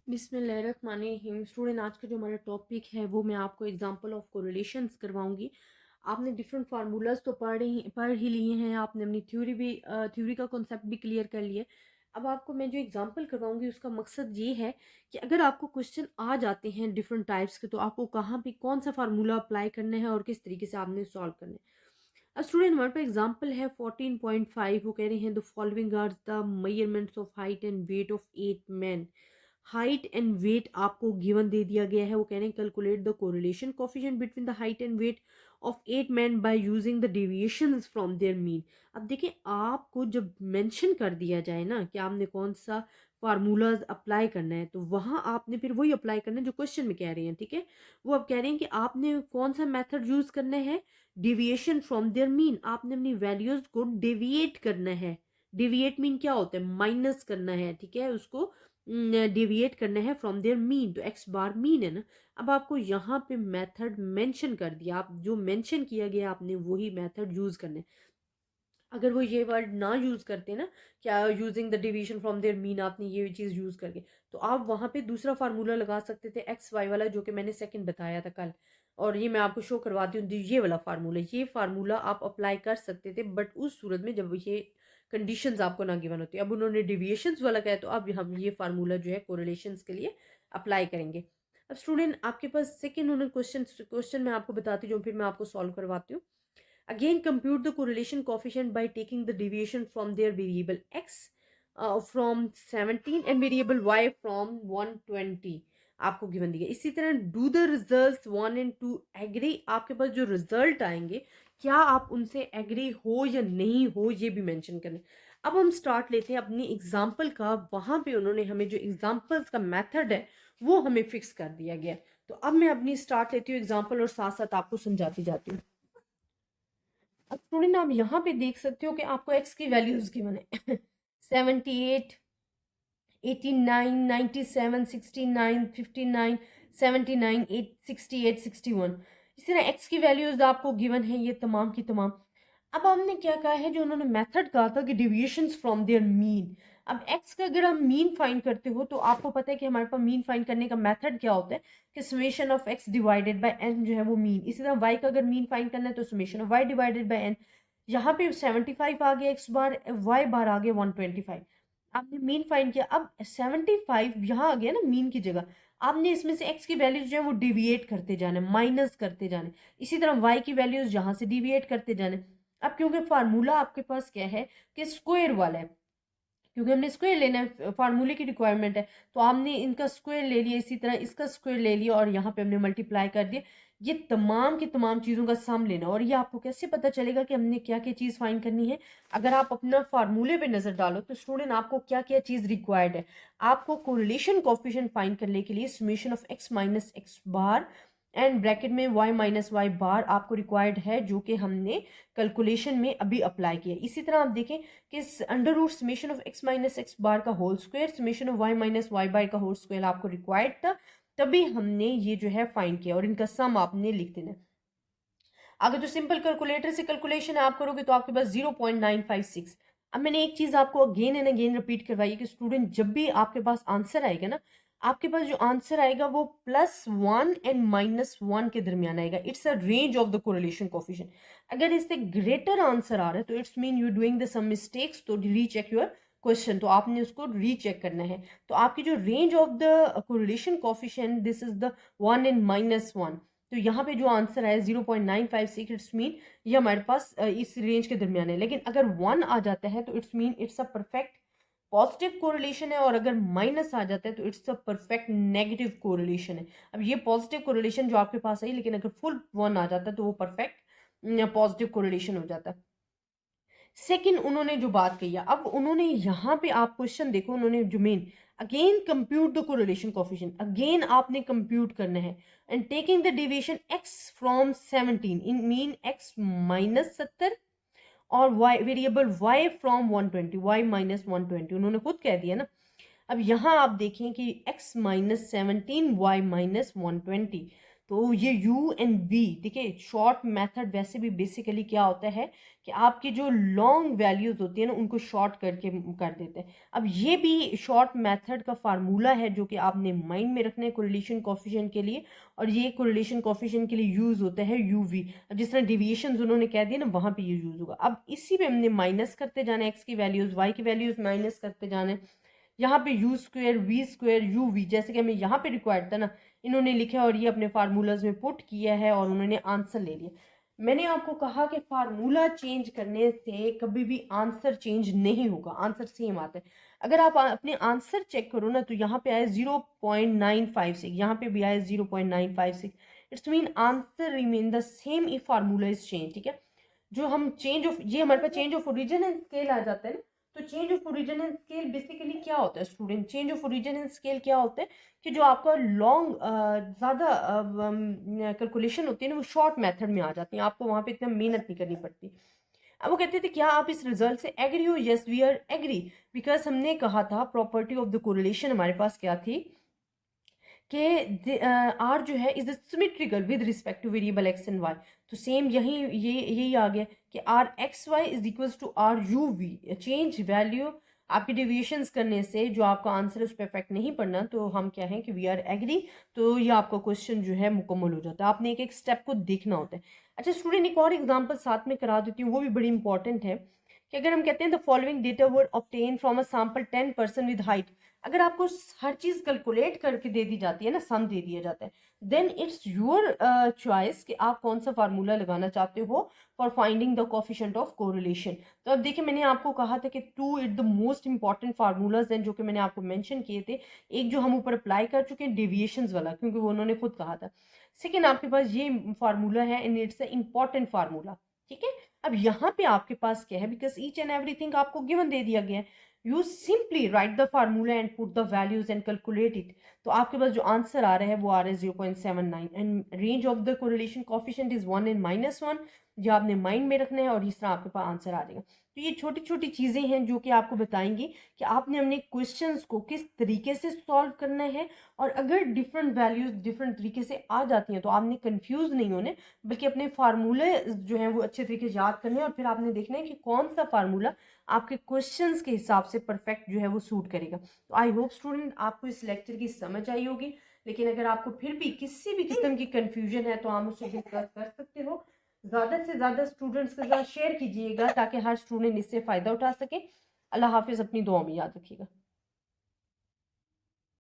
बिस्मिल्लाहिर्रहमानिर्रहीम। स्टूडेंट, आज का जो हमारा टॉपिक है वो मैं आपको एग्जांपल ऑफ कोरिलेशंस करवाऊंगी। आपने डिफरेंट फार्मूलाज तो पढ़ ही लिए हैं, आपने अपनी थ्योरी का कॉन्सेप्ट भी क्लियर कर लिया। अब आपको मैं जो एग्जांपल करवाऊंगी उसका मकसद ये है कि अगर आपको क्वेश्चन आ जाते हैं डिफरेंट टाइप्स के, तो आपको कहाँ पे कौन सा फार्मूला अप्लाई करना है और किस तरीके से आपने सॉल्व करना है। अब स्टूडेंट, हमारे पास एग्जांपल है 14.5। वो कह रहे हैं the following are the measurements of height and weight of 8 men। Height and weight आपको गिवन दे दिया गया है। वो कह रहे हैं calculate the correlation coefficient between the height and weight of 8 men by using the deviations from their mean. अब देखिए, आपको जब मेंशन कर दिया जाए ना कि आपने कौन सा फार्मूलाज अप्लाई करना है, तो वहां आपने फिर वही अप्लाई करना है जो क्वेश्चन में कह रहे हैं। ठीक है, वो अब कह रहे हैं कि आपने कौन सा मेथड यूज करना है, डेविएशन फ्रॉम देयर मीन। आपने अपनी वैल्यूज को डेविएट करना है। डेविएट मीन क्या होता है? माइनस करना है। ठीक है, उसको डेविएट करना है फ्रॉम देयर मीन। तो एक्स बार मीन है ना। अब आपको यहाँ पे मेथड मेंशन कर दिया, आप जो मेंशन किया गया आपने वही मेथड यूज करना है। अगर वो ये वर्ड ना यूज करते ना, क्या using the division from their mean, आपने ये चीज यूज करके, तो आप वहां पे दूसरा फार्मूला लगा सकते थे एक्स वाई वाला, जो कि मैंने सेकंड बताया था कल। और ये मैं आपको शो करवाती हूँ, ये वाला फार्मूला, ये फार्मूला आप अप्लाई कर सकते थे, बट उस सूरत में जब ये कंडीशंस आपको ना गिवन होती। अब उन्होंने डिविएशंस वाला कहा, तो अब हम ये फार्मूला जो है कोरिलेशंस के लिए अप्लाई करेंगे। अब स्टूडेंट, आपके पास सेकंड उन्होंने क्वेश्चन मैं आपको बताती हूँ, फिर मैं आपको सॉल्व करवाती हूँ। Again, compute the correlation coefficient by taking the deviation from their variable x from 17 and variable y from 120 आपको गिवन दिया। इसी तरह do the result 1 and 2 agree. आपके पास जो रिजल्ट आएंगे, क्या आप उनसे एग्री हो या नहीं हो, ये भी मेंशन करें। अब हम स्टार्ट लेते हैं अपनी एग्जाम्पल का। वहां पे उन्होंने हमें जो एग्जाम्पल्स का मेथड है वो हमें फिक्स कर दिया गया। तो अब मैं अपनी स्टार्ट लेती हूँ एग्जाम्पल और साथ साथ आपको समझाती जाती हूँ। अब स्टूडेंट, आप यहाँ पे देख सकते हो कि आपको एक्स की वैल्यूज गिवन है 78, 89, 97, 69, 59, 79, 68, 61। इस तरह एक्स की वैल्यूज आपको गिवन है, ये तमाम की तमाम। अब हमने क्या कहा है, जो उन्होंने मेथड कहा था कि डिविएशंस फ्रॉम देयर मीन। अब एक्स का अगर हम मीन फाइंड करते हो, तो आपको पता है कि हमारे पास मीन फाइंड करने का मेथड क्या होता है कि summation of X divided by N जो है वो मीन। इसी तरह वाई का अगर मीन फाइंड करना है तो summation of Y divided by N. यहाँ पे 75 आ गया एक्स बार, वाई बार आ गया 125। आपने मीन फाइंड किया। अब 75 यहाँ आ गया ना मीन की जगह। आपने इसमें से एक्स की वैल्यूज जो है वो डिविएट करते जाने, माइनस करते जाने। इसी तरह वाई की वैल्यूज यहाँ से डिविएट करते जाने। अब क्योंकि फार्मूला आपके पास क्या है कि स्क्वायर वाला है, क्योंकि हमने स्क्वायर लेना है, फार्मूले की रिक्वायरमेंट है, तो हमने इनका स्क्वायर ले लिया, इसी तरह इसका स्क्वायर ले लिया और यहाँ पे हमने मल्टीप्लाई कर दिया। ये तमाम की तमाम चीज़ों का सम लेना। और ये आपको कैसे पता चलेगा कि हमने क्या क्या चीज़ फाइंड करनी है? अगर आप अपना फार्मूले पे नजर डालो तो स्टूडेंट, आपको क्या क्या चीज़ रिक्वायर्ड है। आपको कोरिलेशन कोफिशिएंट फाइंड करने के लिए summation of x minus x bar and bracket में y माइनस वाई बार आपको रिक्वायर्ड है, जो कि हमने कैलकुलेशन में अभी अप्लाई किया। इसी तरह आप देखें कि under root summation of x minus x bar का whole square, summation of y minus y bar का होल स्क्वायर आपको रिक्वायर्ड था, तभी हमने ये जो है फाइंड किया और इनका सम आपने लिख देना। अगर जो सिंपल कैलकुलेटर से कैलकुलेशन आप करोगे तो आपके पास 0.956। अब मैंने एक चीज आपको अगेन एंड अगेन रिपीट करवाई है कि स्टूडेंट, जब भी आपके पास आंसर आएगा ना, आपके पास जो आंसर आएगा वो +1 एंड -1 के दरमियान आएगा। It's a range of the correlation coefficient. अगर इससे ग्रेटर आंसर आ रहा है तो it's mean you doing the some mistakes, तो रीचेक योर क्वेश्चन, तो आपने उसको रीचेक करना है। तो आपकी जो range of the correlation coefficient, this is the 1 and -1। तो यहाँ पे जो आंसर है 0.956, इट्स मीन ये हमारे पास इस रेंज के दरमियान है। लेकिन अगर 1 आ जाता है तो it's mean it's a perfect positive correlation है, और अगर माइनस आ जाता है तो it's a perfect negative correlation है। अब ये पॉजिटिव कोरिलेशन जो आपके पास है, लेकिन अगर फुल 1 आ जाता है तो वो परफेक्ट पॉजिटिव कोरिलेशन हो जाता है। सेकंड उन्होंने जो बात कही है, अब उन्होंने यहाँ पे आप क्वेश्चन देखो, उन्होंने जो main again compute the correlation coefficient, again आपने कंप्यूट करना है and taking the deviation x from 17 in mean x minus 70 और y variable y from 120, y minus 120 उन्होंने खुद कह दिया ना। अब यहाँ आप देखें कि x माइनस 17, y माइनस 120, तो ये यू एंड वी, देखिए शॉर्ट मेथड वैसे भी बेसिकली क्या होता है कि आपकी जो लॉन्ग वैल्यूज होती है ना उनको शॉर्ट करके कर देते हैं। अब ये भी शॉर्ट मेथड का फार्मूला है जो कि आपने माइंड में रखना है कोरिलेशन कोफिशिएंट के लिए, और ये कोरिलेशन कोफिशिएंट के लिए यूज होता है यूवी। अब जिस तरह डिविएशंस उन्होंने कह दिया ना वहां पे ये यूज होगा। अब इसी पे हमने माइनस करते जाना है, एक्स की वैल्यूज वाई की वैल्यूज माइनस करते जाना है। यहाँ पे u square v square u v जैसे कि हमें यहाँ पे रिक्वायर्ड था ना, इन्होंने लिखा और ये अपने फार्मूलाज में पुट किया है और उन्होंने आंसर ले लिया। मैंने आपको कहा कि फार्मूला चेंज करने से कभी भी आंसर चेंज नहीं होगा, आंसर सेम आता है। अगर आप अपने आंसर चेक करो ना तो यहाँ पे आए 0.956, यहाँ पे भी आए 0.956। It's mean answer remain the same if formula is change. ठीक है, जो हम चेंज ऑफ, ये हमारे पास change of origin and scale आ जाता है ना। तो change of origin and scale basically क्या होता है student, change of origin and scale क्या होता है कि जो आपका लॉन्ग ज़्यादा कैलकुलेशन होती है ना वो शॉर्ट मेथड में आ जाती है, आपको वहाँ पे इतना मेहनत नहीं करनी पड़ती। अब वो कहते थे क्या आप इस रिजल्ट से एग्री हो? Yes we are agree, because हमने कहा था प्रॉपर्टी ऑफ द कोरिलेशन हमारे पास क्या थी कि आर जो है is symmetrical with respect to variable x and y. तो सेम यही आ गया कि r x y is equals to r u v. Change value आपके डेविएशंस करने से जो आपका आंसर है उस पर इफेक्ट नहीं पड़ना, तो हम क्या है कि वी आर एग्री। तो ये आपका क्वेश्चन जो है मुकम्मल हो जाता है, आपने एक एक स्टेप को देखना होता है। अच्छा स्टूडेंट, एक और एग्जाम्पल साथ में करा देती हूँ, वो भी बड़ी इंपॉर्टेंट है कि अगर हम कहते हैं the following data were obtain from a sample 10 person with height. अगर आपको हर चीज कैलकुलेट करके दे दी जाती है ना, सम दे दिया जाता है, देन इट्स योर चॉइस कि आप कौन सा फार्मूला लगाना चाहते हो for finding the coefficient of correlation. तो अब देखिए मैंने आपको कहा था कि two it the most important formulas हैं जो कि मैंने आपको मेंशन किए थे। एक जो हम ऊपर अप्लाई कर चुके हैं डेविएशंस वाला, क्योंकि वो उन्होंने खुद कहा था। सेकेंड आपके पास ये फार्मूला है and it's a important formula. ठीक है, अब यहाँ पे आपके पास क्या है, बिकॉज ईच एंड एवरीथिंग आपको गिवन दे दिया गया है, you simply write the formula and put the values and calculate it. तो आपके पास जो आंसर आ रहा है वो आ रहा है 0.79 and range of the correlation coefficient is 1 and -1, जो आपने माइंड में रखना है और इस तरह आपके पास आंसर आ जाएगा। तो ये छोटी छोटी चीजें हैं जो कि आपको बताएंगी कि आपने अपने क्वेश्चंस को किस तरीके से सॉल्व करना है। और अगर डिफरेंट वैल्यूज डिफरेंट तरीके से आ जाती हैं तो आपने कंफ्यूज नहीं होने, बल्कि अपने फार्मूले जो हैं वो अच्छे तरीके से याद करने हैं और फिर आपने देखना है कि कौन सा फार्मूला आपके क्वेश्चंस के हिसाब से परफेक्ट जो है वो सूट करेगा। तो आई होप स्टूडेंट आपको इस लेक्चर की समझ आई होगी, लेकिन अगर आपको फिर भी किसी भी किस्म की कंफ्यूजन है तो आप मुझसे डिस्कस कर सकते हो। ज़्यादा से ज़्यादा स्टूडेंट्स के साथ शेयर कीजिएगा ताकि हर स्टूडेंट इससे फ़ायदा उठा सके। अल्लाह हाफिज़, अपनी दुआ में याद रखिएगा।